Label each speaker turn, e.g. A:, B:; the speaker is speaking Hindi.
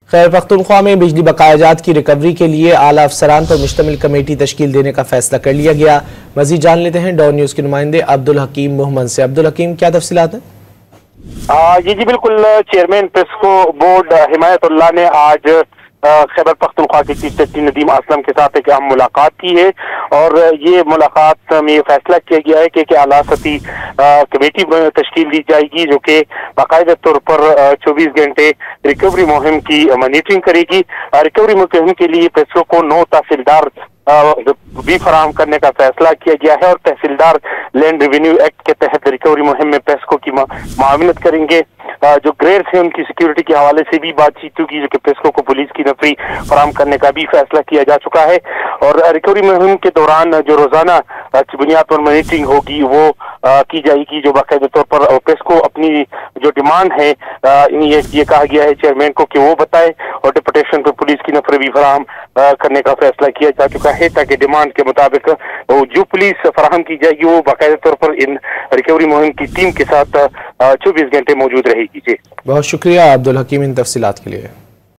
A: खैबर पख्तूनख्वा में बिजली बकायाजात की रिकवरी के लिए आला अफसरान पर मुश्तमिल कमेटी तश्कील देने का फैसला कर लिया गया। मजीद जान लेते हैं डॉन न्यूज़ के नुमाइंदे अब्दुल हकीम मोहम्मद से। अब्दुल हकीम, क्या तफसीलात हैं?
B: जी बिल्कुल। चेयरमैन पेस्को बोर्ड हिमायतुल्लाह ने आज खैबर पख्तूनख्वा के चीफ सेक्रेटरी नदीम असलम के साथ एक अहम मुलाकात की है और ये मुलाकात में ये फैसला किया गया है कि आला सती कमेटी तश्कील दी जाएगी जो कि बाकायदा तौर पर 24 घंटे रिकवरी मुहिम की मॉनिटरिंग करेगी। रिकवरी मुहिम के लिए पेस्को को 9 तहसीलदार भी फराहम करने का फैसला किया गया है और तहसीलदार लैंड रेवेन्यू एक्ट के तहत रिकवरी मुहिम में पेस्को की माविनत करेंगे। जो ग्रेड्स हैं उनकी सिक्योरिटी के हवाले से भी बातचीत होगी जो कि पेस्को को पुलिस की नफरी फराहम करने का भी फैसला किया जा चुका है। और रिकवरी मुहिम के दौरान जो रोजाना बुनियाद पर मॉनिटरिंग होगी वो की जाएगी। जो बाकायदा तौर पर पेस्को अपनी जो डिमांड है ये कहा गया है चेयरमैन को कि वो बताए और डिप्यूटेशन पर पुलिस की नफरी भी फराहम करने का फैसला किया जा चुका है ताकि डिमांड के मुताबिक जो पुलिस फराहम की जाएगी वो बाकायदा तौर पर इन रिकवरी मुहिम की टीम के साथ 24 घंटे मौजूद रहेगी। जी,
A: बहुत शुक्रिया अब्दुल हकीम इन तफसीलात के लिए।